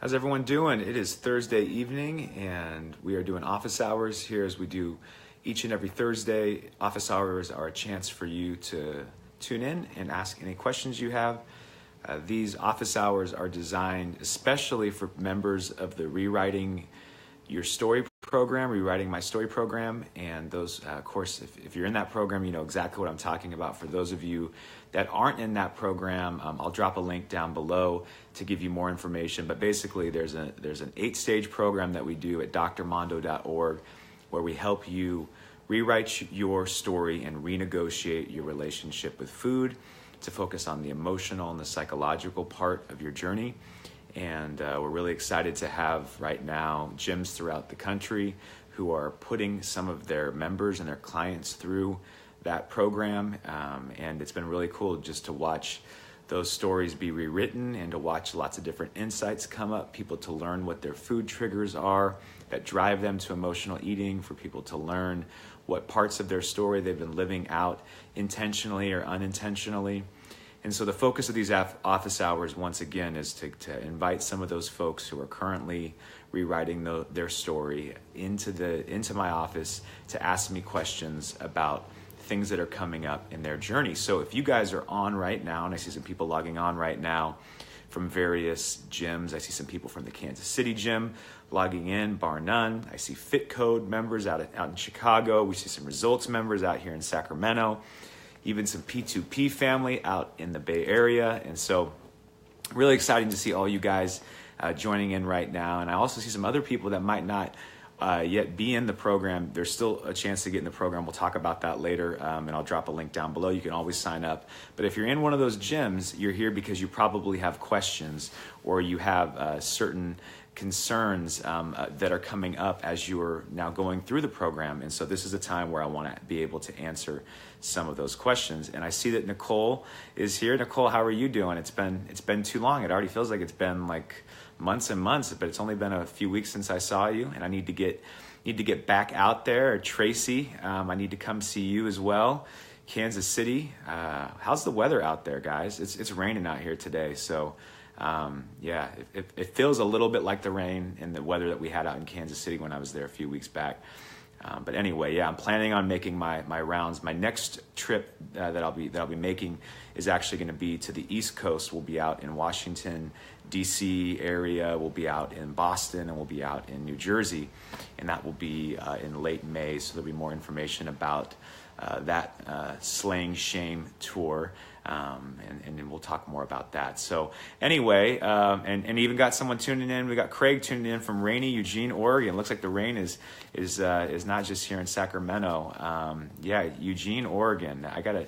How's everyone doing? It is Thursday evening and we are doing office hours here as we do each and every Thursday. Office hours are a chance for you to tune in and ask any questions you have. These office hours are designed especially for members of the Rewriting Your Story program, Rewriting My Story program. And those, of course, if you're in that program, you know exactly what I'm talking about. For those of you that aren't in that program, I'll drop a link down below to give you more information. But basically, there's an 8-stage program that we do at drmondo.org where we help you rewrite your story and renegotiate your relationship with food to focus on the emotional and the psychological part of your journey. And we're really excited to have right now gyms throughout the country who are putting some of their members and their clients through that program. And it's been really cool just to watch those stories be rewritten and to watch lots of different insights come up, people to learn what their food triggers are that drive them to emotional eating, for people to learn what parts of their story they've been living out intentionally or unintentionally. And so the focus of these office hours, once again, is to invite some of those folks who are currently rewriting their story into my office to ask me questions about things that are coming up in their journey. So if you guys are on right now, and I see some people logging on right now from various gyms. I see some people from the Kansas City gym logging in, bar none. I see Fit Code members out in Chicago. We see some Results members out here in Sacramento. Even some P2P family out in the Bay Area. And so really exciting to see all you guys joining in right now. And I also see some other people that might not yet be in the program. There's still a chance to get in the program. We'll talk about that later, and I'll drop a link down below. You can always sign up. But if you're in one of those gyms, you're here because you probably have questions or you have certain concerns that are coming up as you're now going through the program. And so this is a time where I want to be able to answer some of those questions. And I see that Nicole is here. Nicole, how are you doing? It's been too long. It already feels like it's been like months and months, but it's only been a few weeks since I saw you, and I need to get back out there. Tracy, I need to come see you as well. Kansas City, how's the weather out there, guys? It's raining out here today, so yeah, it feels a little bit like the rain and the weather that we had out in Kansas City when I was there a few weeks back. But anyway, yeah, I'm planning on making my rounds. My next trip that I'll be making is actually going to be to the East Coast. We'll be out in Washington, D.C. area. We'll be out in Boston, and we'll be out in New Jersey, and that will be in late May. So there'll be more information about that Slaying Shame tour. And then we'll talk more about that. So anyway, and even got someone tuning in. We got Craig tuning in from rainy Eugene, Oregon. Looks like the rain is not just here in Sacramento. Yeah, Eugene, Oregon. I gotta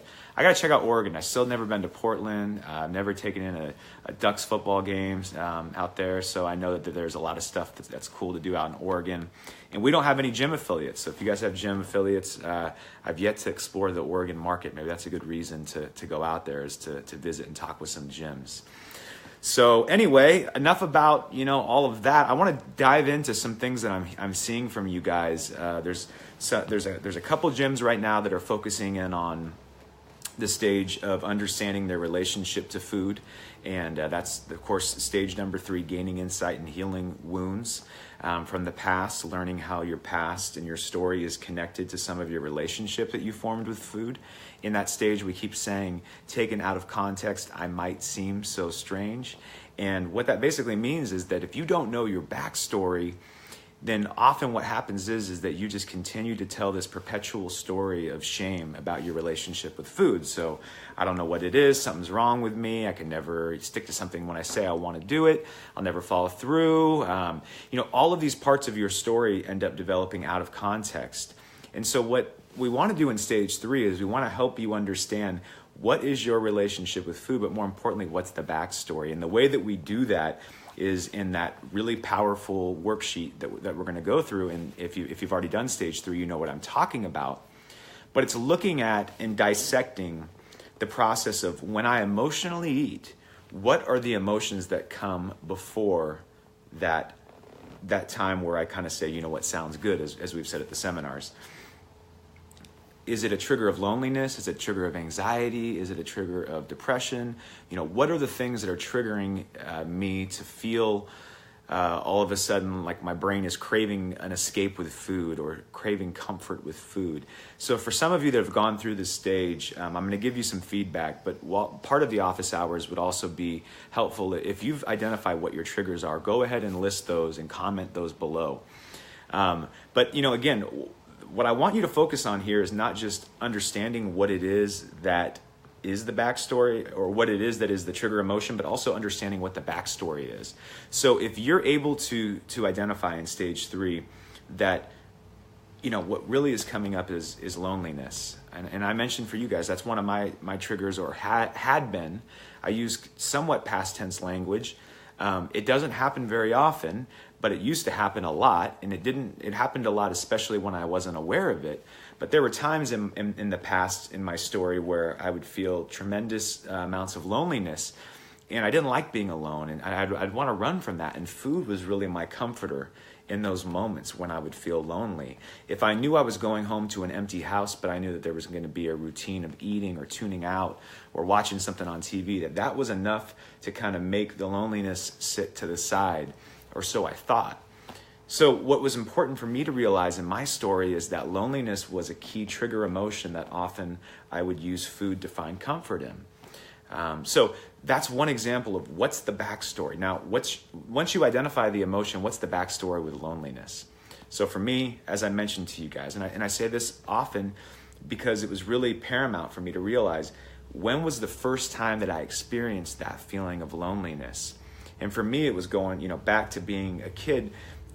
check out Oregon. I've still never been to Portland. I've never taken in a Ducks football games out there. So I know that there's a lot of stuff that's cool to do out in Oregon. And we don't have any gym affiliates. So if you guys have gym affiliates, I've yet to explore the Oregon market. Maybe that's a good reason to go out there, is to visit and talk with some gyms. So anyway, enough about all of that. I want to dive into some things that I'm seeing from you guys. There's a couple gyms right now that are focusing in on the stage of understanding their relationship to food. And that's, of course, stage number 3, gaining insight and healing wounds from the past, learning how your past and your story is connected to some of your relationship that you formed with food. In that stage, we keep saying, taken out of context, I might seem so strange. And what that basically means is that if you don't know your backstory, then often what happens is that you just continue to tell this perpetual story of shame about your relationship with food. So I don't know what it is. Something's wrong with me. I can never stick to something when I say I want to do it. I'll never follow through. All of these parts of your story end up developing out of context. And so what we want to do in stage 3 is we want to help you understand what is your relationship with food, but more importantly, what's the backstory. And the way that we do that is in that really powerful worksheet that we're going to go through. And if you've already done stage 3, you know what I'm talking about. But it's looking at and dissecting the process of when I emotionally eat, what are the emotions that come before that time where I kind of say, you know what sounds good, as we've said at the seminars. Is it a trigger of loneliness? Is it a trigger of anxiety? Is it a trigger of depression? What are the things that are triggering me to feel all of a sudden, like my brain is craving an escape with food or craving comfort with food. So for some of you that have gone through this stage, I'm going to give you some feedback, but part of the office hours would also be helpful. If you've identified what your triggers are, go ahead and list those and comment those below. But again, what I want you to focus on here is not just understanding what it is that is the backstory or what it is that is the trigger emotion, but also understanding what the backstory is. So if you're able to identify in stage 3 that what really is coming up is loneliness, and I mentioned for you guys that's one of my triggers, or had been. I use somewhat past tense language. It doesn't happen very often, but it used to happen a lot, and it happened a lot, especially when I wasn't aware of it. But there were times in the past in my story where I would feel tremendous amounts of loneliness, and I didn't like being alone, and I'd want to run from that. And food was really my comforter in those moments when I would feel lonely. If I knew I was going home to an empty house, but I knew that there was going to be a routine of eating or tuning out or watching something on TV, that was enough to kind of make the loneliness sit to the side, or so I thought. So what was important for me to realize in my story is that loneliness was a key trigger emotion that often I would use food to find comfort in. So that's one example of what's the backstory. Now, once you identify the emotion, what's the backstory with loneliness? So for me, as I mentioned to you guys, and I say this often because it was really paramount for me to realize, when was the first time that I experienced that feeling of loneliness? And for me, it was going, back to being a kid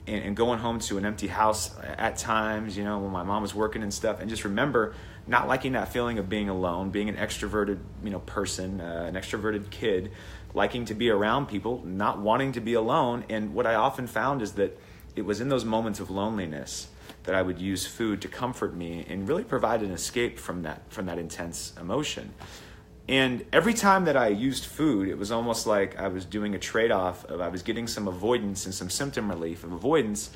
and going home to an empty house at times, when my mom was working and stuff, and just remember not liking that feeling of being alone, being an extroverted, person, an extroverted kid, liking to be around people, not wanting to be alone. And what I often found is that it was in those moments of loneliness that I would use food to comfort me and really provide an escape from that intense emotion. And every time that I used food, it was almost like I was doing a trade-off of I was getting some avoidance and some symptom relief of avoidance.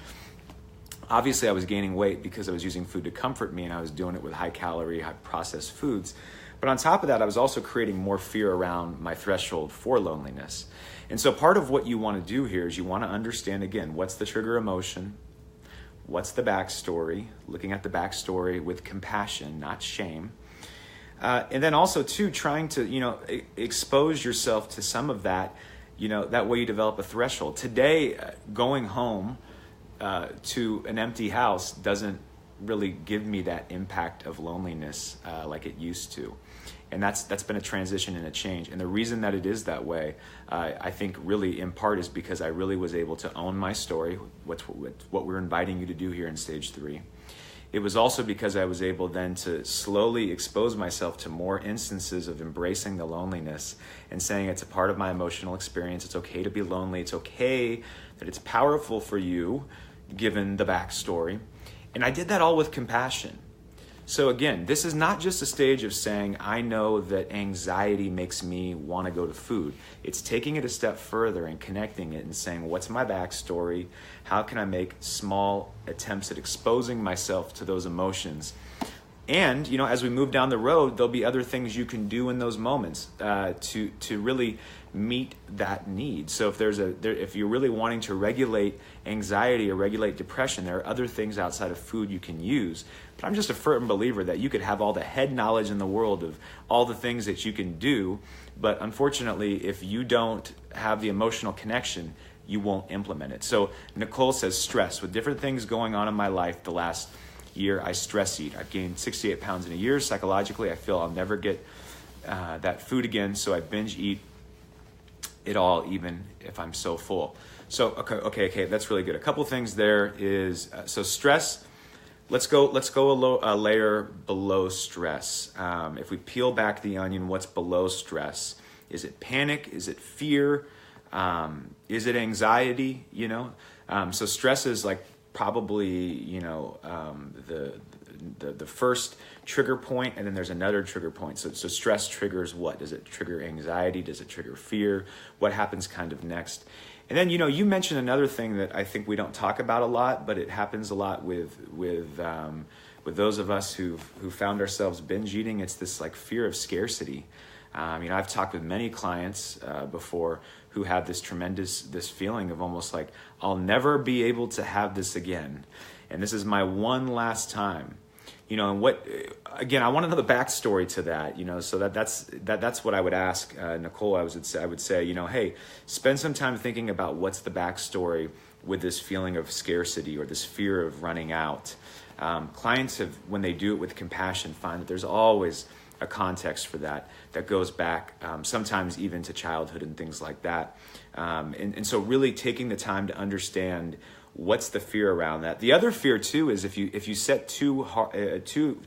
Obviously, I was gaining weight because I was using food to comfort me, and I was doing it with high-calorie, high-processed foods. But on top of that, I was also creating more fear around my threshold for loneliness. And so part of what you want to do here is you want to understand, again, what's the trigger emotion? What's the backstory? Looking at the backstory with compassion, not shame. And then also, too, trying to, expose yourself to some of that, that way you develop a threshold. Today, going home to an empty house doesn't really give me that impact of loneliness like it used to. And that's been a transition and a change. And the reason that it is that way, I think really in part is because I really was able to own my story, what we're inviting you to do here in stage 3. It was also because I was able then to slowly expose myself to more instances of embracing the loneliness and saying it's a part of my emotional experience. It's okay to be lonely. It's okay that it's powerful for you, given the backstory. And I did that all with compassion. So again, this is not just a stage of saying, I know that anxiety makes me want to go to food. It's taking it a step further and connecting it and saying, what's my backstory? How can I make small attempts at exposing myself to those emotions? And, as we move down the road, there'll be other things you can do in those moments to really meet that need. So if you're really wanting to regulate anxiety or regulate depression, there are other things outside of food you can use. But I'm just a firm believer that you could have all the head knowledge in the world of all the things that you can do, but unfortunately, if you don't have the emotional connection, you won't implement it. So Nicole says stress. With different things going on in my life the last year, I stress eat. I've gained 68 pounds in a year. Psychologically, I feel I'll never get that food again, so I binge eat it all, even if I'm so full. So okay, that's really good. A couple things there is so stress. Let's go a layer below stress. If we peel back the onion, what's below stress? Is it panic? Is it fear? Is it anxiety? So stress is like probably the first trigger point, and then there's another trigger point. So stress triggers what? Does it trigger anxiety? Does it trigger fear? What happens kind of next? And then, you mentioned another thing that I think we don't talk about a lot, but it happens a lot with those of us who found ourselves binge eating. It's this like fear of scarcity. I've talked with many clients before who have this feeling of almost like, I'll never be able to have this again. And this is my one last time. And again, I want to know the backstory to that, so that's what I would ask Nicole. I would say, hey, spend some time thinking about what's the backstory with this feeling of scarcity or this fear of running out. Clients have, when they do it with compassion, find that there's always a context for that goes back sometimes even to childhood and things like that. And so really taking the time to understand what's the fear around that. The other fear too is if you set too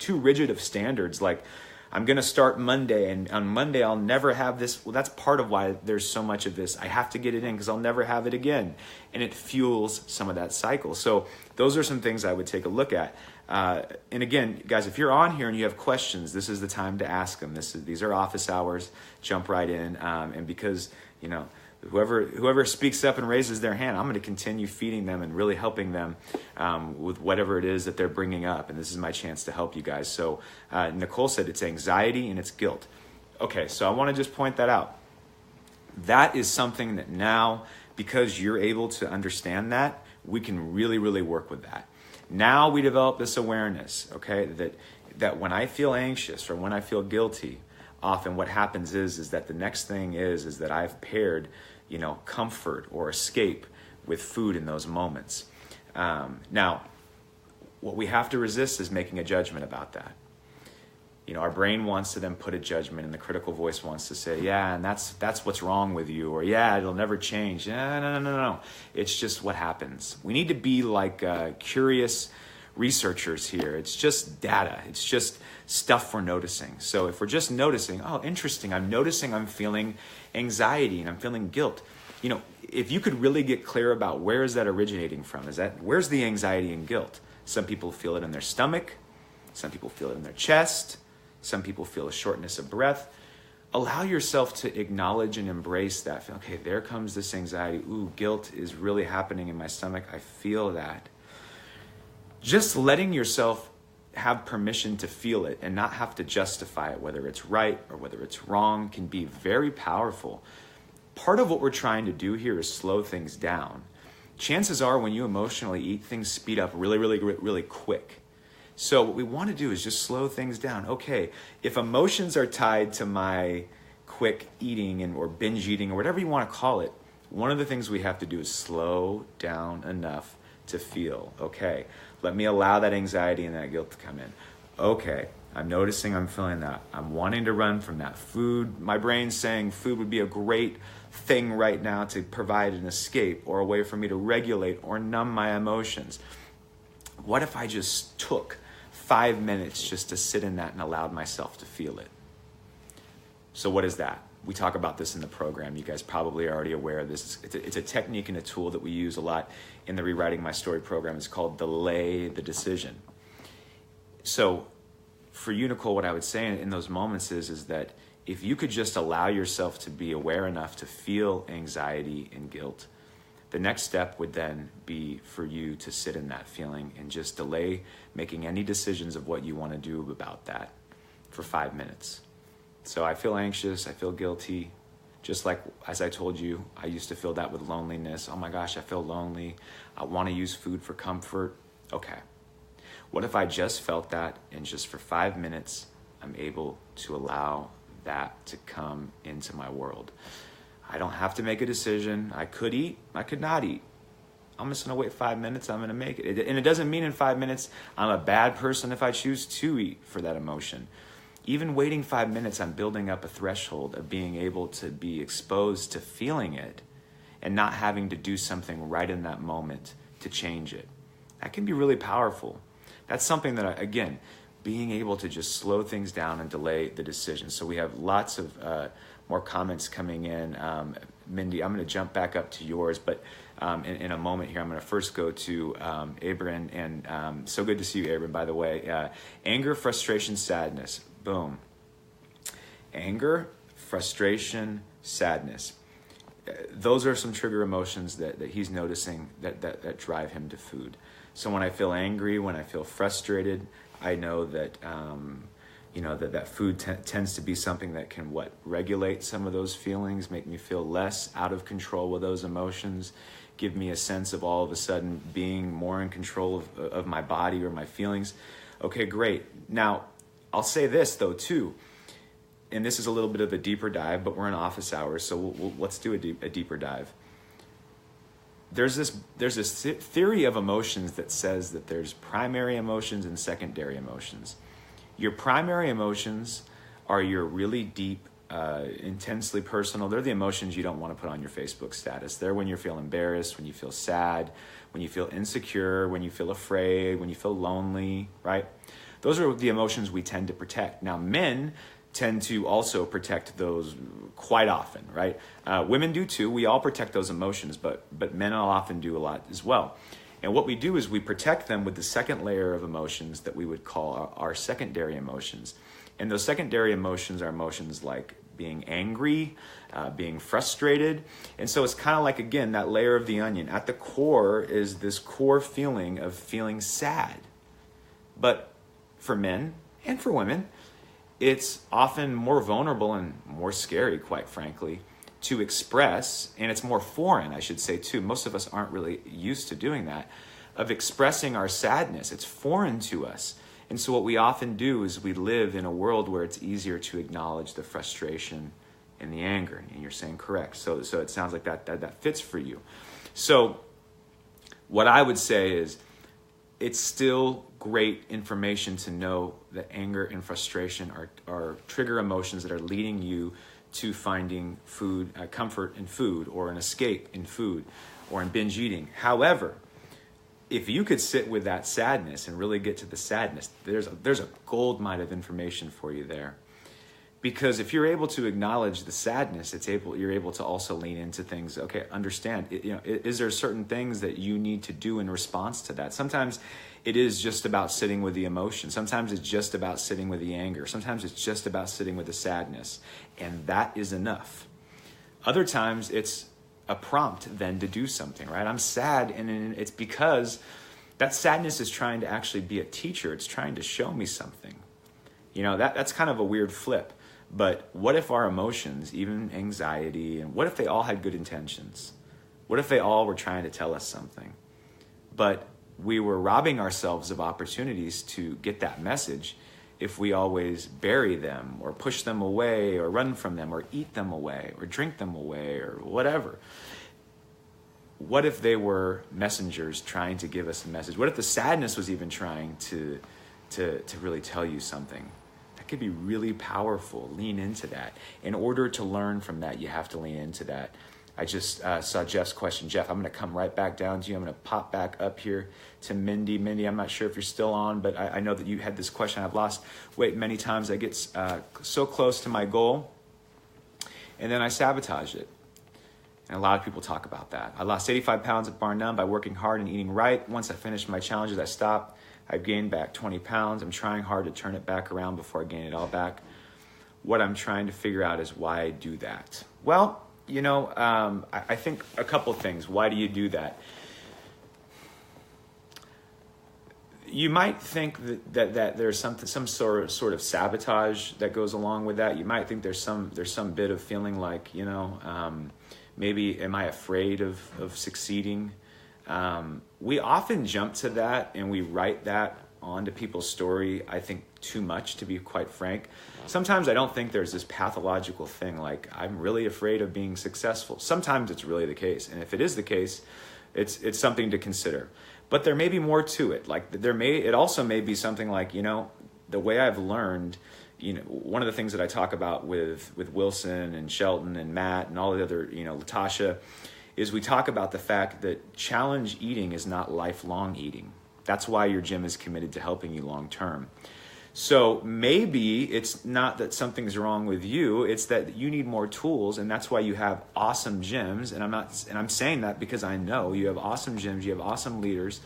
rigid of standards, like I'm going to start Monday and on Monday I'll never have this. Well, that's part of why there's so much of this. I have to get it in because I'll never have it again. And it fuels some of that cycle. So those are some things I would take a look at. And again, guys, if you're on here and you have questions, this is the time to ask them. These are office hours. Jump right in. And because, whoever speaks up and raises their hand, I'm going to continue feeding them and really helping them with whatever it is that they're bringing up. And this is my chance to help you guys. So Nicole said it's anxiety and it's guilt. Okay, so I want to just point that out. That is something that now, because you're able to understand that, we can really, really work with that. Now we develop this awareness, okay, that when I feel anxious or when I feel guilty, often what happens is that the next thing is that I've paired comfort or escape with food in those moments. Now, what we have to resist is making a judgment about that. Our brain wants to then put a judgment, and the critical voice wants to say, yeah, and that's what's wrong with you, or yeah, it'll never change. No. It's just what happens. We need to be like curious researchers here. It's just data. It's just stuff we're noticing. So if we're just noticing, oh, interesting, I'm noticing I'm feeling anxiety and I'm feeling guilt. If you could really get clear about where is that originating from, where's the anxiety and guilt? Some people feel it in their stomach. Some people feel it in their chest. Some people feel a shortness of breath. Allow yourself to acknowledge and embrace that. Okay, there comes this anxiety. Ooh, guilt is really happening in my stomach. I feel that. Just letting yourself have permission to feel it and not have to justify it, whether it's right or whether it's wrong, can be very powerful. Part of what we're trying to do here is slow things down. Chances are when you emotionally eat, things speed up really, really, really quick. So what we want to do is just slow things down. Okay, if emotions are tied to my quick eating or binge eating or whatever you want to call it, one of the things we have to do is slow down enough to feel, okay, let me allow that anxiety and that guilt to come in. Okay, I'm noticing I'm feeling that. I'm wanting to run from that food. My brain's saying food would be a great thing right now to provide an escape or a way for me to regulate or numb my emotions. What if I just took 5 minutes just to sit in that and allowed myself to feel it? So what is that? We talk about this in the program. You guys probably are already aware of this. It's a technique and a tool that we use a lot in the Rewriting My Story program. It's called delay the decision. So for you, Nicole, what I would say in those moments is that if you could just allow yourself to be aware enough to feel anxiety and guilt, the next step would then be for you to sit in that feeling and just delay making any decisions of what you want to do about that for 5 minutes. So I feel anxious, I feel guilty, just like as I told you, I used to feel that with loneliness. Oh my gosh, I feel lonely. I want to use food for comfort. Okay. What if I just felt that and just for 5 minutes, I'm able to allow that to come into my world? I don't have to make a decision. I could eat, I could not eat. I'm just going to wait 5 minutes, I'm going to make it. And it doesn't mean in 5 minutes I'm a bad person if I choose to eat for that emotion. Even waiting 5 minutes, I'm building up a threshold of being able to be exposed to feeling it and not having to do something right in that moment to change it. That can be really powerful. That's something that, again, being able to just slow things down and delay the decision. So we have lots of more comments coming in. Mindy, I'm going to jump back up to yours, but in a moment here, I'm going to first go to Abram, and so good to see you, Abram, by the way. Anger, frustration, sadness. Boom. Anger, frustration, sadness. Those are some trigger emotions that he's noticing that drive him to food. So when I feel angry, when I feel frustrated, I know that that food tends to be something that can regulate some of those feelings, make me feel less out of control with those emotions, give me a sense of all of a sudden being more in control of my body or my feelings. Okay, great. Now, I'll say this though too, and this is a little bit of a deeper dive, but we're in office hours, so let's do a deeper dive. There's this theory of emotions that says that there's primary emotions and secondary emotions. Your primary emotions are your really deep, intensely personal. They're the emotions you don't want to put on your Facebook status. They're when you feel embarrassed, when you feel sad, when you feel insecure, when you feel afraid, when you feel lonely, right? Those are the emotions we tend to protect. Now, men tend to also protect those quite often, right? Women do too. We all protect those emotions, but men often do a lot as well. And what we do is we protect them with the second layer of emotions that we would call our secondary emotions. And those secondary emotions are emotions like being angry, being frustrated. And so it's kind of like, again, that layer of the onion. At the core is this core feeling of feeling sad. But for men and for women, it's often more vulnerable and more scary, quite frankly, to express, and it's more foreign, I should say, too. Most of us aren't really used to doing that, of expressing our sadness. It's foreign to us. And so what we often do is we live in a world where it's easier to acknowledge the frustration and the anger. And you're saying correct. So it sounds like that fits for you. So what I would say is it's still great information to know that anger and frustration are trigger emotions that are leading you to finding food, comfort in food, or an escape in food, or in binge eating. However, if you could sit with that sadness and really get to the sadness, there's a gold mine of information for you there. Because if you're able to acknowledge the sadness, you're able to also lean into things. Okay, understand. Is there certain things that you need to do in response to that? Sometimes it is just about sitting with the emotion. Sometimes it's just about sitting with the anger. Sometimes it's just about sitting with the sadness, and that is enough. Other times it's a prompt then to do something. Right? I'm sad, and it's because that sadness is trying to actually be a teacher. It's trying to show me something. That's kind of a weird flip. But what if our emotions, even anxiety, and what if they all had good intentions? What if they all were trying to tell us something? But we were robbing ourselves of opportunities to get that message if we always bury them or push them away or run from them or eat them away or drink them away or whatever. What if they were messengers trying to give us a message? What if the sadness was even trying to really tell you something? That could be really powerful. Lean into that. In order to learn from that, you have to lean into that. I just saw Jeff's question. Jeff, I'm going to come right back down to you. I'm going to pop back up here to Mindy. Mindy, I'm not sure if you're still on, but I know that you had this question. I've lost weight many times. I get so close to my goal, and then I sabotage it. And a lot of people talk about that. I lost 85 pounds at bar none by working hard and eating right. Once I finished my challenges, I stopped. I've gained back 20 pounds. I'm trying hard to turn it back around before I gain it all back. What I'm trying to figure out is why I do that. Well, I think a couple things. Why do you do that? You might think that there's some sort of sabotage that goes along with that. You might think there's some bit of feeling like, maybe am I afraid of succeeding? We often jump to that and we write that onto people's story, I think, too much, to be quite frank. Sometimes I don't think there's this pathological thing like I'm really afraid of being successful. Sometimes it's really the case, and if it is the case, it's something to consider. But there may be more to it. Like it also may be something like, the way I've learned, one of the things that I talk about with Wilson and Shelton and Matt and all the other, Latasha, is we talk about the fact that challenge eating is not lifelong eating. That's why your gym is committed to helping you long term. So maybe it's not that something's wrong with you, it's that you need more tools, and that's why you have awesome gyms. And I'm saying that because I know you have awesome gyms, you have awesome leaders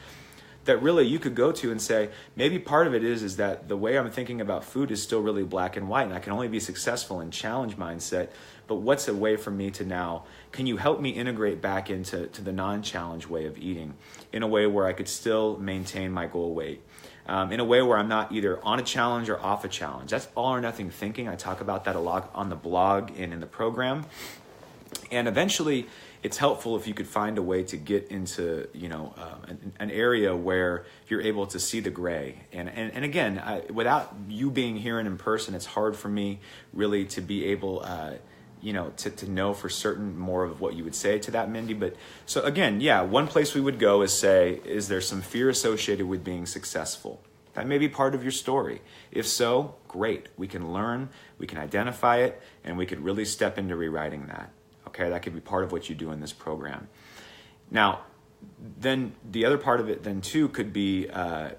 that really you could go to and say, maybe part of it is that the way I'm thinking about food is still really black and white, and I can only be successful in challenge mindset. But what's a way for me to now, can you help me integrate back into the non-challenge way of eating in a way where I could still maintain my goal weight? in a way where I'm not either on a challenge or off a challenge. That's all or nothing thinking. I talk about that a lot on the blog and in the program. And eventually, it's helpful if you could find a way to get into, an area where you're able to see the gray. And again, without you being here and in person, it's hard for me really to be able, to know for certain more of what you would say to that, Mindy. But so again, one place we would go is say, is there some fear associated with being successful? That may be part of your story. If so, great. We can learn, we can identify it, and we could really step into rewriting that. Okay, that could be part of what you do in this program. Now, then the other part of it then too could be,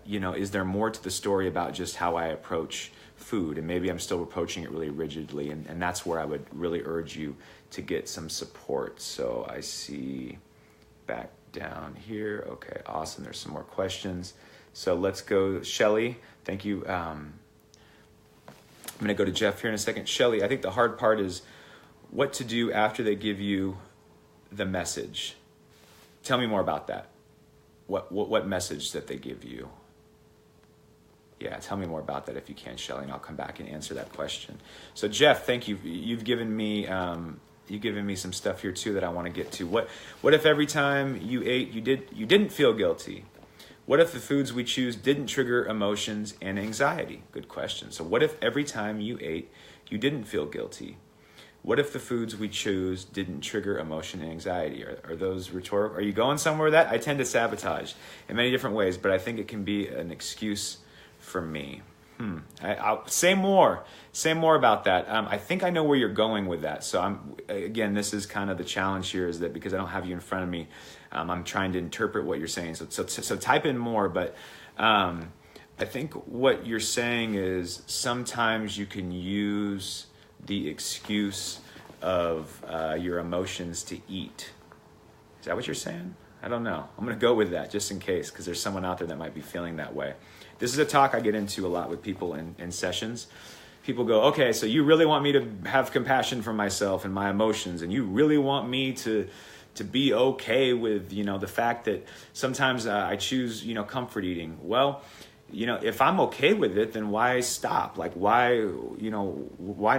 is there more to the story about just how I approach food? And maybe I'm still approaching it really rigidly, and that's where I would really urge you to get some support. So I see back down here. Okay, awesome. There's some more questions. So let's go, Shelly. Thank you. I'm going to go to Jeff here in a second. Shelly, I think the hard part is what to do after they give you the message. Tell me more about that. What message that they give you? Yeah, tell me more about that if you can, Shelly, and I'll come back and answer that question. So Jeff, thank you. You've given me some stuff here too that I want to get to. What if every time you ate you didn't feel guilty? What if the foods we choose didn't trigger emotions and anxiety? Good question. So what if every time you ate you didn't feel guilty? What if the foods we choose didn't trigger emotion and anxiety? Are those rhetorical? Are you going somewhere with that? I tend to sabotage in many different ways, but I think it can be an excuse for me. I'll say more about that. I think I know where you're going with that. So again, this is kind of the challenge here, is that because I don't have you in front of me, I'm trying to interpret what you're saying. So type in more, but I think what you're saying is sometimes you can use the excuse of your emotions to eat. Is that what you're saying? I don't know. I'm going to go with that just in case, because there's someone out there that might be feeling that way. This is a talk I get into a lot with people in sessions. People go, okay, so you really want me to have compassion for myself and my emotions, and you really want me to be okay with, the fact that sometimes I choose, comfort eating. Well, if I'm okay with it, then why stop? Like, why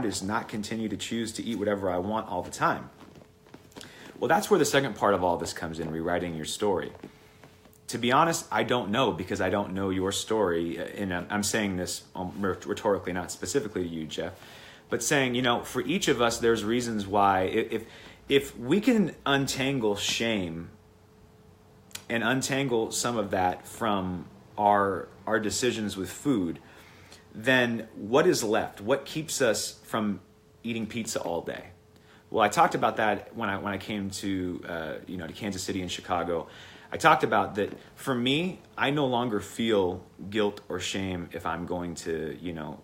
just not continue to choose to eat whatever I want all the time? Well, that's where the second part of all this comes in, rewriting your story. To be honest, I don't know, because I don't know your story. And I'm saying this rhetorically, not specifically to you, Jeff, but saying, for each of us, there's reasons why. If we can untangle shame and untangle some of that from our decisions with food, then what is left? What keeps us from eating pizza all day? Well, I talked about that when I came to to Kansas City and Chicago. I talked about that for me, I no longer feel guilt or shame if I'm going to,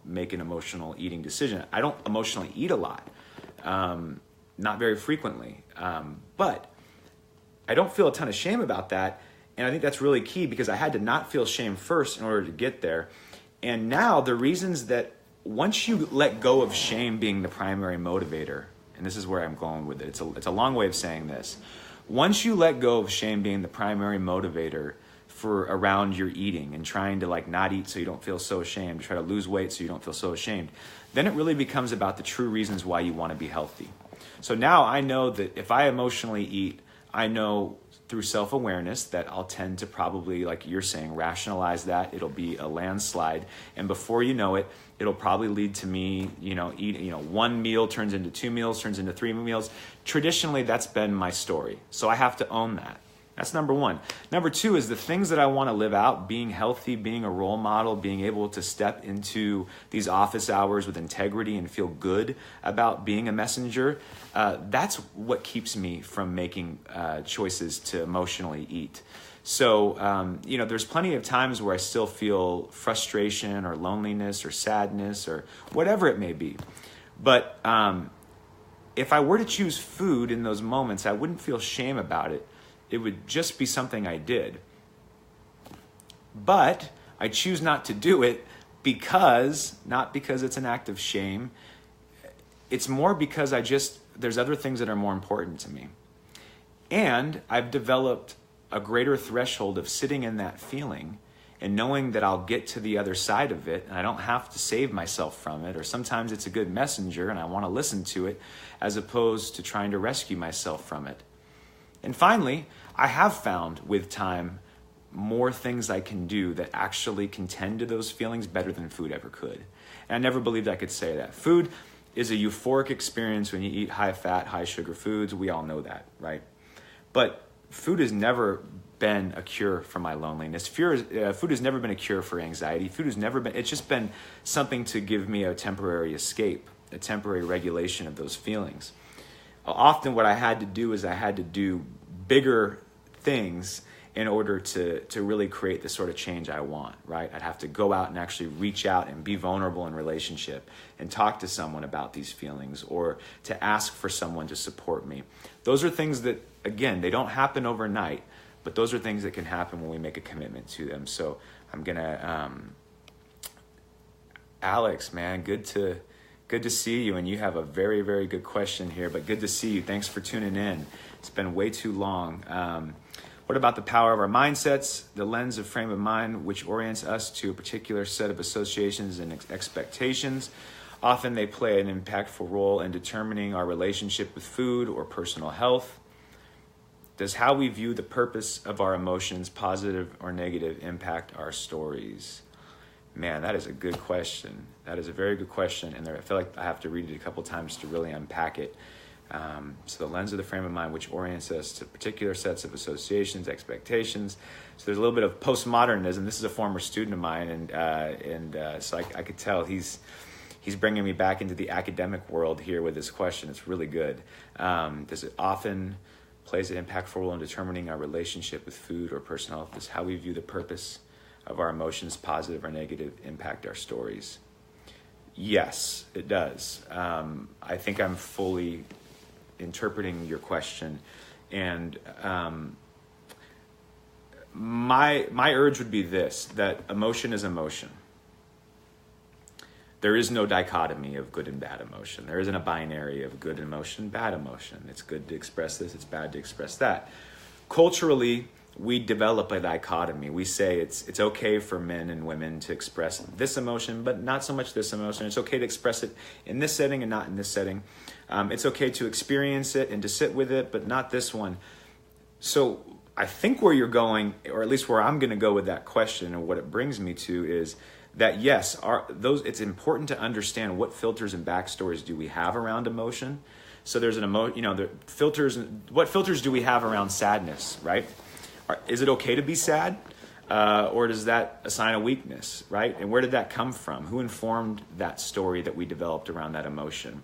make an emotional eating decision. I don't emotionally eat a lot, not very frequently, but I don't feel a ton of shame about that. And I think that's really key, because I had to not feel shame first in order to get there. And now the reasons that once you let go of shame being the primary motivator, and this is where I'm going with it. It's a long way of saying this. Once you let go of shame being the primary motivator for around your eating and trying to not eat so you don't feel so ashamed, try to lose weight so you don't feel so ashamed, then it really becomes about the true reasons why you want to be healthy. So now I know that if I emotionally eat, I know through self-awareness that I'll tend to probably, like you're saying, rationalize that. It'll be a landslide. And before you know it, it'll probably lead to me, one meal turns into 2 meals, turns into 3 meals. Traditionally, that's been my story. So I have to own that. That's number one. Number two is the things that I want to live out, being healthy, being a role model, being able to step into these office hours with integrity and feel good about being a messenger. That's what keeps me from making choices to emotionally eat. So, there's plenty of times where I still feel frustration or loneliness or sadness or whatever it may be. But if I were to choose food in those moments, I wouldn't feel shame about it. It would just be something I did. But I choose not to do it not because it's an act of shame. It's more because there's other things that are more important to me. And I've developed a greater threshold of sitting in that feeling and knowing that I'll get to the other side of it and I don't have to save myself from it, or sometimes it's a good messenger and I want to listen to it as opposed to trying to rescue myself from it. And finally, I have found with time more things I can do that actually can tend to those feelings better than food ever could. And I never believed I could say that. Food is a euphoric experience when you eat high-fat, high-sugar foods. We all know that, right? But food has never been a cure for my loneliness. Food has never been a cure for anxiety. It's just been something to give me a temporary escape, a temporary regulation of those feelings. Often what I had to do is I had to do bigger things in order to really create the sort of change I want, right? I'd have to go out and actually reach out and be vulnerable in relationship and talk to someone about these feelings, or to ask for someone to support me. Those are things that, again, they don't happen overnight, but those are things that can happen when we make a commitment to them. So I'm gonna, Alex, man, good to see you. And you have a very, very good question here, but good to see you. Thanks for tuning in. It's been way too long. What about the power of our mindsets, the lens of frame of mind, which orients us to a particular set of associations and expectations? Often they play an impactful role in determining our relationship with food or personal health. Does how we view the purpose of our emotions, positive or negative, impact our stories? Man, that is a good question. That is a very good question, and I feel like I have to read it a couple times to really unpack it. So the lens of the frame of mind, which orients us to particular sets of associations, expectations. So there's a little bit of postmodernism. This is a former student of mine, and so I could tell he's bringing me back into the academic world here with this question. It's really good. Does it often plays an impactful role in determining our relationship with food or personal health? Does how we view the purpose of our emotions, positive or negative, impact our stories? Yes, it does. I think I'm fully interpreting your question, and my urge would be this: that emotion is emotion. There is no dichotomy of good and bad emotion. There isn't a binary of good emotion, bad emotion. It's good to express this, it's bad to express that. Culturally, we develop a dichotomy. We say it's okay for men and women to express this emotion, but not so much this emotion. It's okay to express it in this setting and not in this setting. It's okay to experience it and to sit with it, but not this one. So I think where you're going, or at least where I'm going to go with that question, and what it brings me to, is that yes, it's important to understand what filters and backstories do we have around emotion. So there's the filters. What filters do we have around sadness, right? Is it okay to be sad? Or is that a sign of weakness, right? And where did that come from? Who informed that story that we developed around that emotion?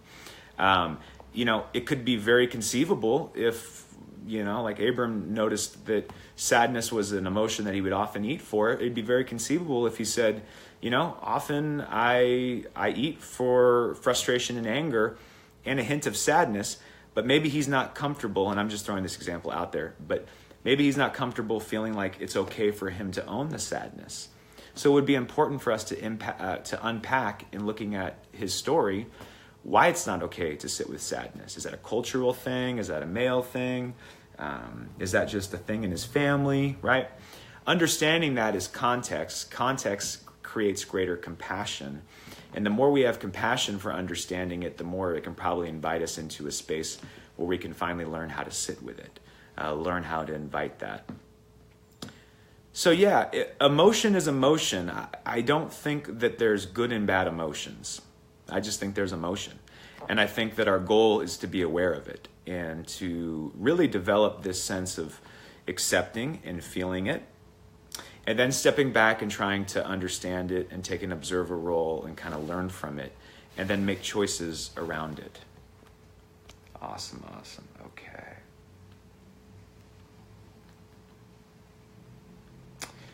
It could be very conceivable if, like Abram noticed that sadness was an emotion that he would often eat for. It'd be very conceivable if he said, often I eat for frustration and anger and a hint of sadness, but maybe he's not comfortable, and I'm just throwing this example out there, but maybe he's not comfortable feeling like it's okay for him to own the sadness. So it would be important for us to unpack in looking at his story why it's not okay to sit with sadness. Is that a cultural thing? Is that a male thing? Is that just a thing in his family, right? Understanding that is context. Context creates greater compassion. And the more we have compassion for understanding it, the more it can probably invite us into a space where we can finally learn how to sit with it. Learn how to invite that. So yeah, emotion is emotion. I don't think that there's good and bad emotions. I just think there's emotion. And I think that our goal is to be aware of it and to really develop this sense of accepting and feeling it, and then stepping back and trying to understand it and take an observer role and kind of learn from it, and then make choices around it. Awesome. Okay.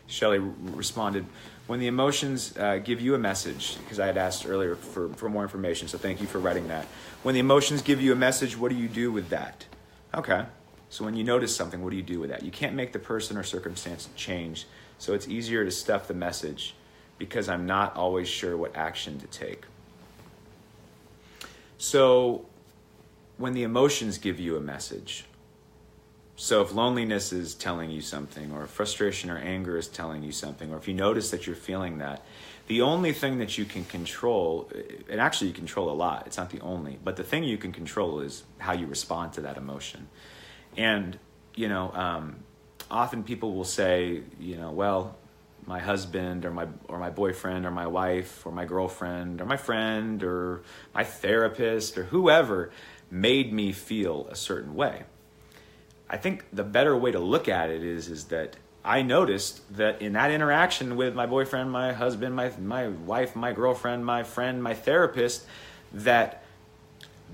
Shelley responded, when the emotions give you a message, because I had asked earlier for more information, so thank you for writing that. When the emotions give you a message, what do you do with that? Okay, so when you notice something, what do you do with that? You can't make the person or circumstance change, so it's easier to stuff the message because I'm not always sure what action to take. So when the emotions give you a message, So if loneliness is telling you something, or frustration or anger is telling you something, or if you notice that you're feeling that, the only thing that you can control, and actually you control a lot, it's not the only, but the thing you can control is how you respond to that emotion. And, often people will say, well, my husband or my boyfriend or my wife or my girlfriend or my friend or my therapist or whoever made me feel a certain way. I think the better way to look at it is that I noticed that in that interaction with my boyfriend, my husband, my wife, my girlfriend, my friend, my therapist, that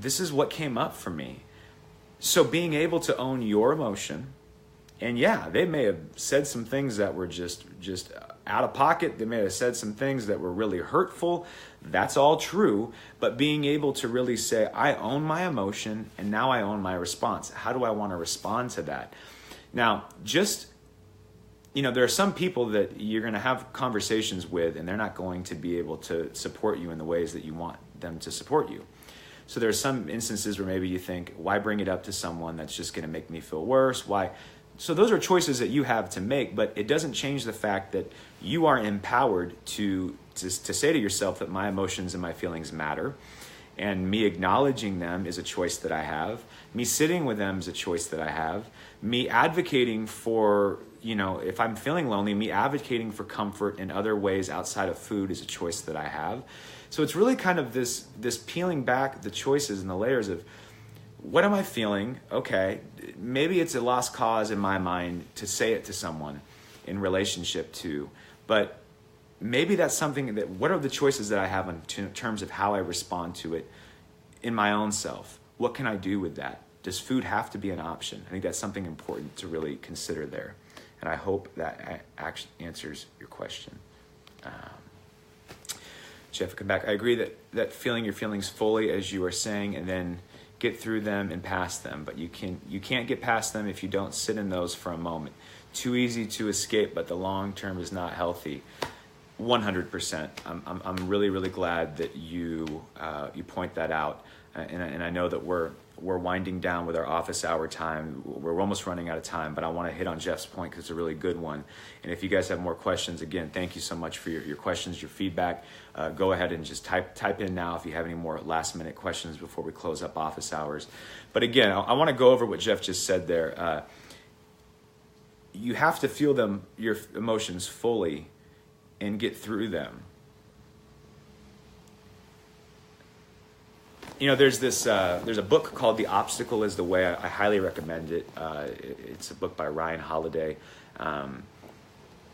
this is what came up for me. So being able to own your emotion, and yeah, they may have said some things that were just out of pocket. They may have said some things that were really hurtful. That's all true. But being able to really say, I own my emotion and now I own my response. How do I want to respond to that? Now, there are some people that you're going to have conversations with and they're not going to be able to support you in the ways that you want them to support you. So there are some instances where maybe you think, why bring it up to someone that's just going to make me feel worse? Why? So those are choices that you have to make, but it doesn't change the fact that you are empowered to say to yourself that my emotions and my feelings matter, and me acknowledging them is a choice that I have. Me sitting with them is a choice that I have. Me advocating for, if I'm feeling lonely, me advocating for comfort in other ways outside of food is a choice that I have. So it's really kind of this peeling back the choices and the layers of, what am I feeling? Okay, maybe it's a lost cause in my mind to say it to someone in relationship to, but maybe that's something that, what are the choices that I have in terms of how I respond to it in my own self? What can I do with that? Does food have to be an option? I think that's something important to really consider there. And I hope that actually answers your question. Jeff, come back. I agree that feeling your feelings fully, as you are saying, and then get through them and past them, but you can't get past them if you don't sit in those for a moment. Too easy to escape, but the long term is not healthy. 100%. I'm really, really glad that you point that out, and I know that we're winding down with our office hour time. We're almost running out of time, but I want to hit on Jeff's point because it's a really good one. And if you guys have more questions, again, thank you so much for your questions, your feedback. Go ahead and just type in now if you have any more last minute questions before we close up office hours. But again, I want to go over what Jeff just said there. You have to feel your emotions fully and get through them. There's a book called The Obstacle is the Way. I highly recommend it. It's a book by Ryan Holiday. And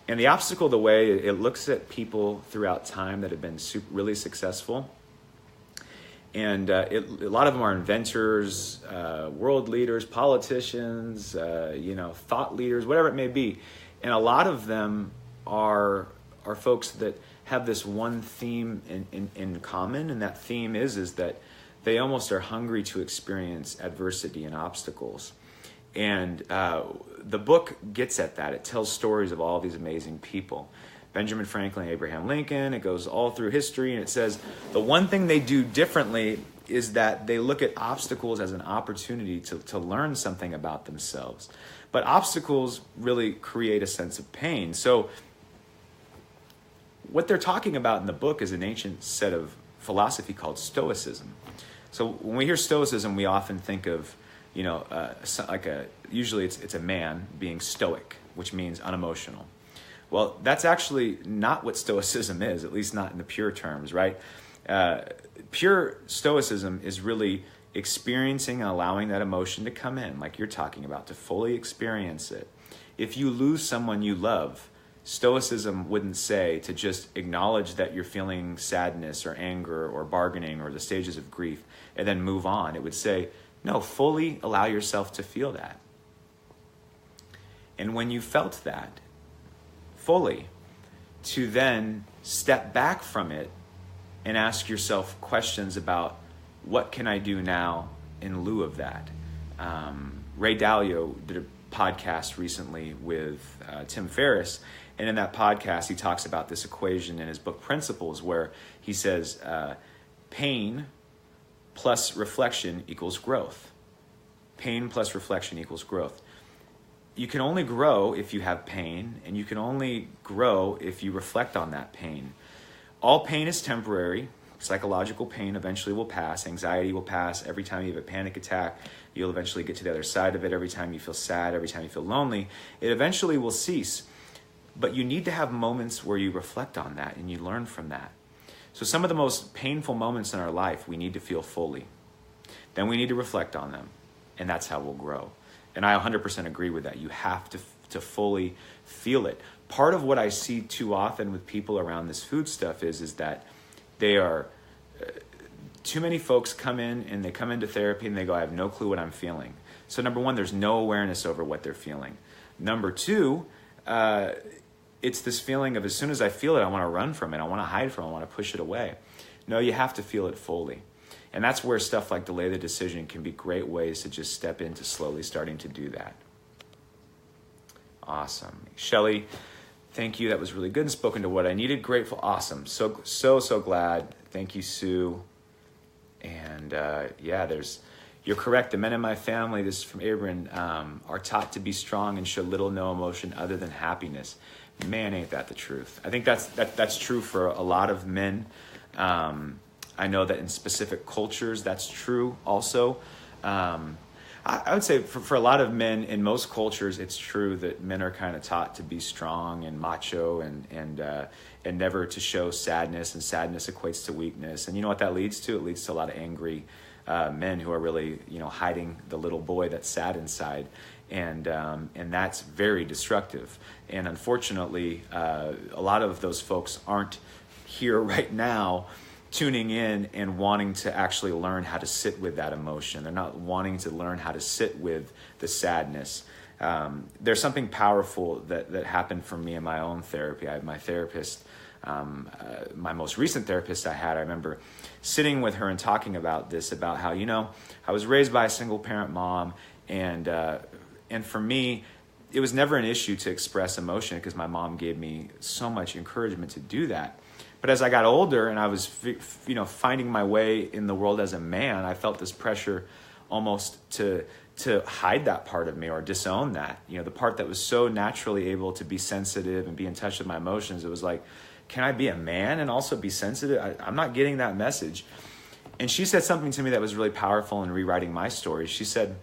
The Obstacle the Way, it looks at people throughout time that have been really successful. And a lot of them are inventors, world leaders, politicians, thought leaders, whatever it may be. And a lot of them are folks that have this one theme in common, and that theme is that they almost are hungry to experience adversity and obstacles. And the book gets at that. It tells stories of all these amazing people. Benjamin Franklin, Abraham Lincoln, it goes all through history, and it says the one thing they do differently is that they look at obstacles as an opportunity to learn something about themselves. But obstacles really create a sense of pain. So what they're talking about in the book is an ancient set of philosophy called Stoicism. So when we hear Stoicism, we often think of, usually it's a man being stoic, which means unemotional. Well, that's actually not what Stoicism is, at least not in the pure terms, right? Pure Stoicism is really experiencing and allowing that emotion to come in, like you're talking about, to fully experience it. If you lose someone you love, Stoicism wouldn't say to just acknowledge that you're feeling sadness or anger or bargaining or the stages of grief and then move on. It would say, no, fully allow yourself to feel that. And when you felt that fully, to then step back from it and ask yourself questions about what can I do now in lieu of that. Ray Dalio did a podcast recently with Tim Ferriss, and in that podcast he talks about this equation in his book Principles, where he says pain plus reflection equals growth. Pain plus reflection equals growth. you can only grow if you have pain, and you can only grow if you reflect on that pain. All pain is temporary. Psychological pain eventually will pass. Anxiety will pass. Every time you have a panic attack, you'll eventually get to the other side of it. Every time you feel sad, every time you feel lonely, it eventually will cease. But you need to have moments where you reflect on that and you learn from that. So some of the most painful moments in our life, we need to feel fully. Then we need to reflect on them, and that's how we'll grow. And I 100% agree with that. You have to fully feel it. Part of what I see too often with people around this food stuff is that they are, too many folks come in and they come into therapy and they go, I have no clue what I'm feeling. So number one, there's no awareness over what they're feeling. Number two, it's this feeling of as soon as I feel it, I want to run from it. I want to hide from it. I want to push it away. No, you have to feel it fully. And that's where stuff like Delay the Decision can be great ways to just step into slowly starting to do that. Awesome. Shelly, thank you. That was really good and spoken to what I needed. Grateful. Awesome. So glad. Thank you, Sue. And you're correct. The men in my family, this is from Abram, are taught to be strong and show little, no emotion other than happiness. Man, ain't that the truth. I think that's true for a lot of men. I know that in specific cultures, that's true also. I would say for a lot of men in most cultures, it's true that men are kind of taught to be strong and macho and never to show sadness, and sadness equates to weakness. And you know what that leads to? It leads to a lot of angry men who are really, hiding the little boy that's sad inside. And that's very destructive. And unfortunately, a lot of those folks aren't here right now tuning in and wanting to actually learn how to sit with that emotion. They're not wanting to learn how to sit with the sadness. There's something powerful that happened for me in my own therapy. I had my therapist, my most recent therapist I remember sitting with her and talking about this, about how, I was raised by a single parent mom, and for me, it was never an issue to express emotion because my mom gave me so much encouragement to do that. But as I got older and I was, finding my way in the world as a man, I felt this pressure almost to hide that part of me or disown that. The part that was so naturally able to be sensitive and be in touch with my emotions. It was like, can I be a man and also be sensitive? I'm not getting that message. And she said something to me that was really powerful in rewriting my story. She said,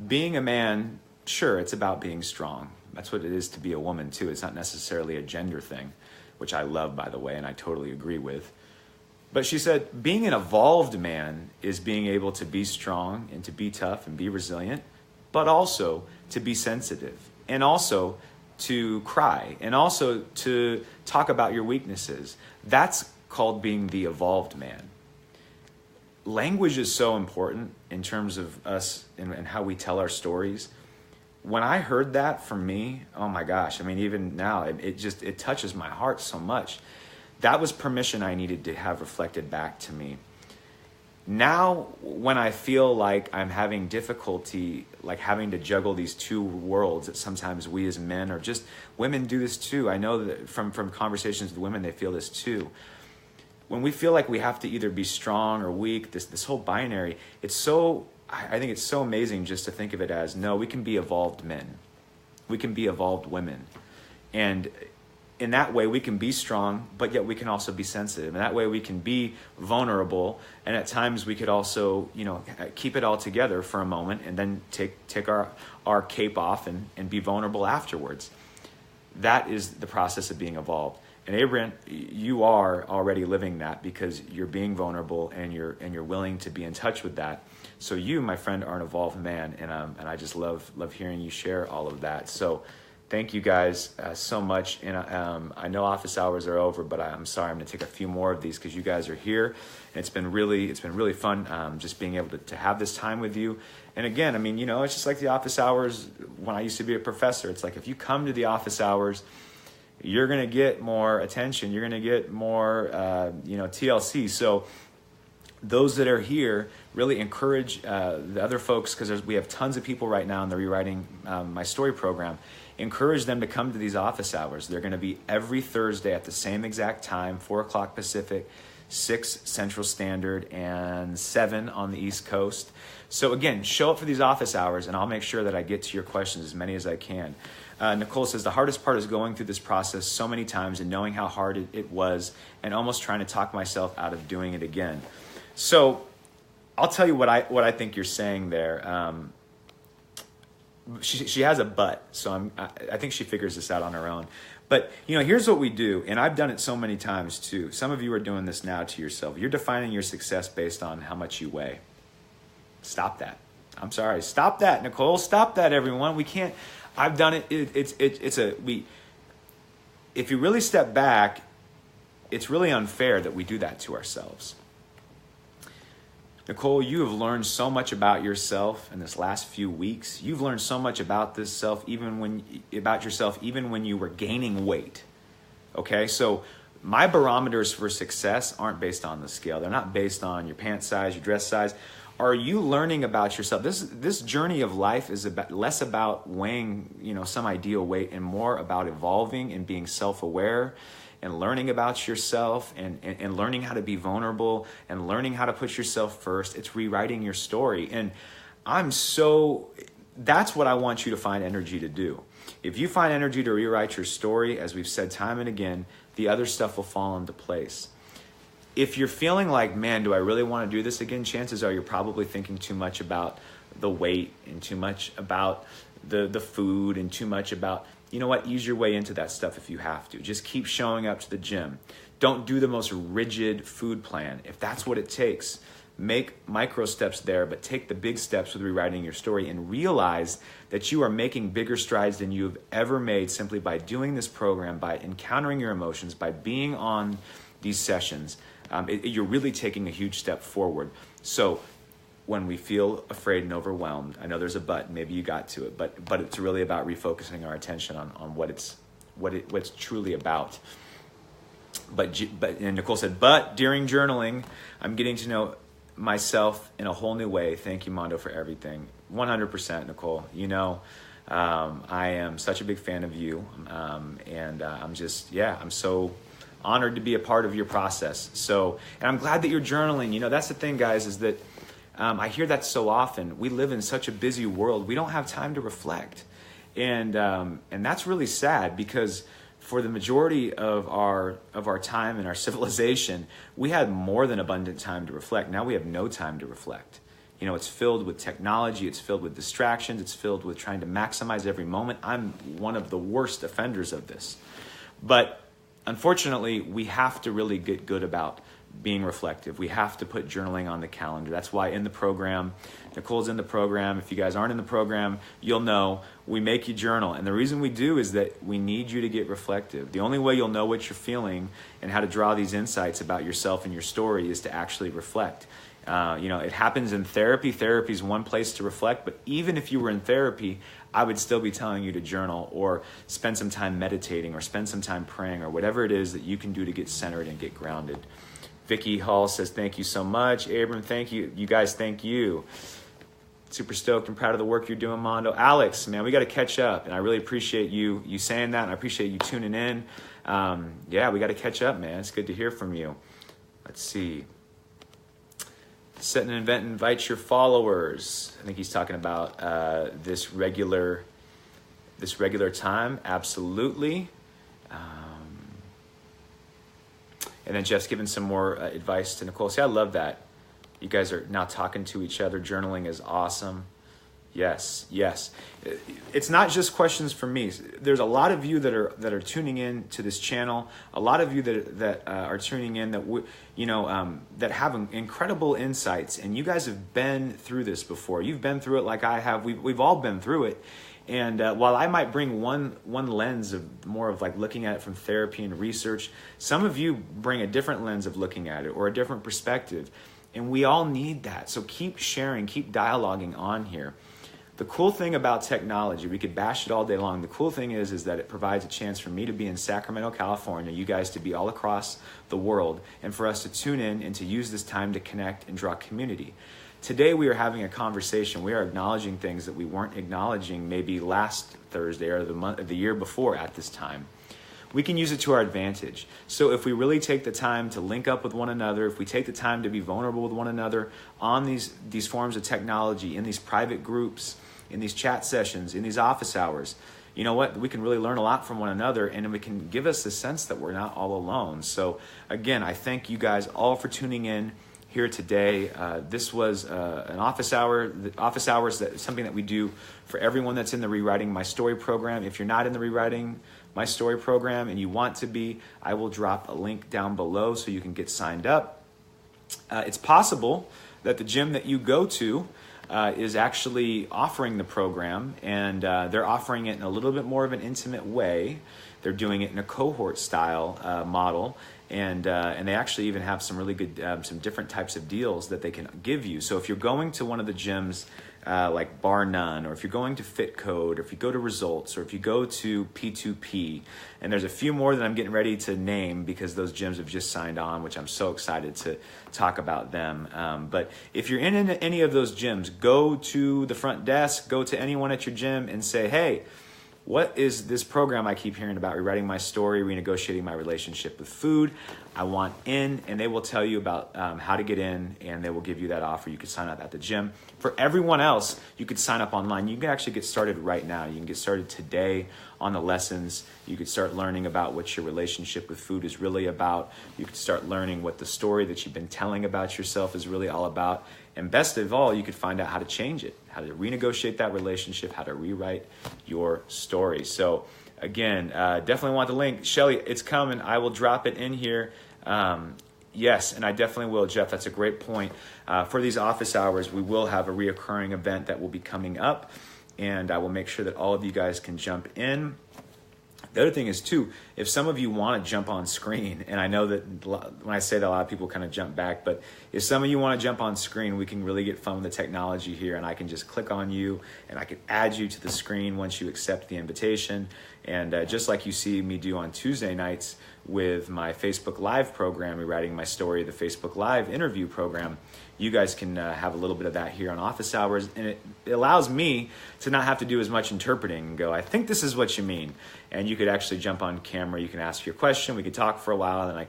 being a man, sure, it's about being strong. That's what it is to be a woman too. It's not necessarily a gender thing, which I love, by the way, and I totally agree with. But she said, being an evolved man is being able to be strong and to be tough and be resilient, but also to be sensitive and also to cry and also to talk about your weaknesses. That's called being the evolved man. Language is so important in terms of us and how we tell our stories. When I heard that from me, oh my gosh, even now, it touches my heart so much. That was permission I needed to have reflected back to me. Now, when I feel like I'm having difficulty, like having to juggle these two worlds that sometimes we as men or just women do this too. I know that from conversations with women, they feel this too. When we feel like we have to either be strong or weak, this whole binary, I think it's so amazing just to think of it as, no, we can be evolved men. We can be evolved women. And in that way, we can be strong, but yet we can also be sensitive. And that way we can be vulnerable. And at times we could also, keep it all together for a moment and then take our cape off and be vulnerable afterwards. That is the process of being evolved. And Abraham, you are already living that because you're being vulnerable and you're willing to be in touch with that. So you, my friend, are an evolved man, and I just love hearing you share all of that. So thank you guys so much. And I know office hours are over, but I'm sorry, I'm going to take a few more of these because you guys are here, and it's been really fun just being able to have this time with you. And again, it's just like the office hours when I used to be a professor. It's like if you come to the office hours, you're going to get more attention. You're going to get more, TLC. So those that are here, really encourage the other folks, because we have tons of people right now in the Rewriting My Story program. Encourage them to come to these office hours. They're going to be every Thursday at the same exact time, 4 o'clock Pacific, 6 Central Standard, and 7 on the East Coast. So again, show up for these office hours and I'll make sure that I get to your questions, as many as I can. Nicole says, the hardest part is going through this process so many times and knowing how hard it was and almost trying to talk myself out of doing it again. So I'll tell you what I think you're saying there. She has a but, so I think she figures this out on her own. But, here's what we do, and I've done it so many times too. Some of you are doing this now to yourself. You're defining your success based on how much you weigh. Stop that. I'm sorry. Stop that, Nicole. Stop that, everyone. We can't. I've done it. If you really step back, it's really unfair that we do that to ourselves. Nicole, you have learned so much about yourself in this last few weeks. You've learned so much about yourself even when you were gaining weight. Okay, so my barometers for success aren't based on the scale. They're not based on your pant size, your dress size. Are you learning about yourself? This journey of life is less about weighing, some ideal weight and more about evolving and being self-aware and learning about yourself and learning how to be vulnerable and learning how to put yourself first. It's rewriting your story. And that's what I want you to find energy to do. If you find energy to rewrite your story, as we've said time and again, the other stuff will fall into place. If you're feeling like, man, do I really want to do this again? Chances are you're probably thinking too much about the weight and too much about the food and too much about, you know what, ease your way into that stuff if you have to. Just keep showing up to the gym. Don't do the most rigid food plan. If that's what it takes, make micro steps there, but take the big steps with rewriting your story and realize that you are making bigger strides than you have ever made simply by doing this program, by encountering your emotions, by being on these sessions. You're really taking a huge step forward. So when we feel afraid and overwhelmed, I know there's a but, maybe you got to it, but it's really about refocusing our attention on what it's truly about. And Nicole said, but during journaling, I'm getting to know myself in a whole new way. Thank you, Mondo, for everything. 100%, Nicole. I am such a big fan of you, and I'm so honored to be a part of your process. So, and I'm glad that you're journaling. That's the thing, guys, is that I hear that so often. We live in such a busy world. We don't have time to reflect. And that's really sad, because for the majority of our time in our civilization, we had more than abundant time to reflect. Now we have no time to reflect. It's filled with technology. It's filled with distractions. It's filled with trying to maximize every moment. I'm one of the worst offenders of this. But unfortunately, we have to really get good about being reflective. We have to put journaling on the calendar. That's why in the program, Nicole's in the program. If you guys aren't in the program, you'll know we make you journal. And the reason we do is that we need you to get reflective. The only way you'll know what you're feeling and how to draw these insights about yourself and your story is to actually reflect. It happens in therapy. Therapy is one place to reflect, but even if you were in therapy, I would still be telling you to journal or spend some time meditating or spend some time praying or whatever it is that you can do to get centered and get grounded. Vicky Hall says, thank you so much. Abram, thank you. You guys, thank you. Super stoked and proud of the work you're doing, Mondo. Alex, man, we got to catch up, and I really appreciate you saying that, and I appreciate you tuning in. We got to catch up, man. It's good to hear from you. Let's see. Set an event, invite your followers. I think he's talking about this regular time. Absolutely. And then Jeff's given some more advice to Nicole. See, I love that. You guys are now talking to each other. Journaling is awesome. Yes. It's not just questions from me. There's a lot of you that are tuning in to this channel. A lot of you that are tuning in that have incredible insights. And you guys have been through this before. You've been through it like I have. We've all been through it. And while I might bring one lens of more of like looking at it from therapy and research, some of you bring a different lens of looking at it or a different perspective. And we all need that. So keep sharing, keep dialoguing on here. The cool thing about technology, we could bash it all day long. The cool thing is that it provides a chance for me to be in Sacramento, California, you guys to be all across the world, and for us to tune in and to use this time to connect and draw community. Today we are having a conversation. We are acknowledging things that we weren't acknowledging maybe last Thursday or the year before at this time. we can use it to our advantage. So if we really take the time to link up with one another, if we take the time to be vulnerable with one another on these forms of technology, in these private groups, in these chat sessions, in these office hours, you know what? We can really learn a lot from one another, and it can give us the sense that we're not all alone. So again, I thank you guys all for tuning in here today. This was an office hour. The office hours, that is something that we do for everyone that's in the Rewriting My Story program. If you're not in the Rewriting My Story program and you want to be, I will drop a link down below so you can get signed up. It's possible that the gym that you go to is actually offering the program, and they're offering it in a little bit more of an intimate way. They're doing it in a cohort style model, and they actually even have some really good, some different types of deals that they can give you. So if you're going to one of the gyms like Bar None, or if you're going to Fit Code, or if you go to Results, or if you go to P2P, and there's a few more that I'm getting ready to name because those gyms have just signed on, which I'm so excited to talk about them. But if you're in any of those gyms, go to the front desk, go to anyone at your gym and say, hey, what is this program I keep hearing about, Rewriting My Story, renegotiating my relationship with food? I want in, and they will tell you about how to get in, and they will give you that offer. You can sign up at the gym. For everyone else, you could sign up online. You can actually get started right now. You can get started today on the lessons. You could start learning about what your relationship with food is really about. You could start learning what the story that you've been telling about yourself is really all about. And best of all, you could find out how to change it, how to renegotiate that relationship, how to rewrite your story. So again, definitely want the link. Shelly, it's coming. I will drop it in here. Yes, and I definitely will, Jeff. That's a great point. For these office hours, we will have a reoccurring event that will be coming up, and I will make sure that all of you guys can jump in. The other thing is, too, if some of you want to jump on screen, and I know that when I say that, a lot of people kind of jump back, but if some of you want to jump on screen, we can really get fun with the technology here, and I can just click on you, and I can add you to the screen once you accept the invitation. And just like you see me do on Tuesday nights with my Facebook Live program, Rewriting My Story, the Facebook Live interview program, you guys can have a little bit of that here on office hours, and it allows me to not have to do as much interpreting and go, I think this is what you mean. And you could actually jump on camera, you can ask your question, we could talk for a while, and I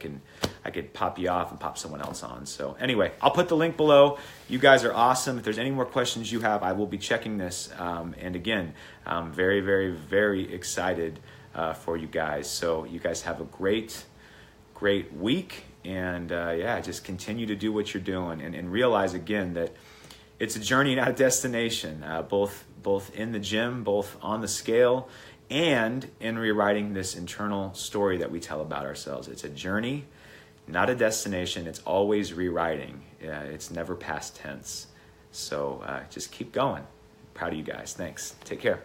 could pop you off and pop someone else on. So anyway, I'll put the link below. You guys are awesome. If there's any more questions you have, I will be checking this. And again, I'm very, very, very excited for you guys. So you guys have a great week. And yeah, just continue to do what you're doing, and realize again that it's a journey, not a destination, both in the gym, both on the scale, and in rewriting this internal story that we tell about ourselves. It's a journey, not a destination. It's always rewriting. It's never past tense. So just keep going. Proud of you guys. Thanks. Take care.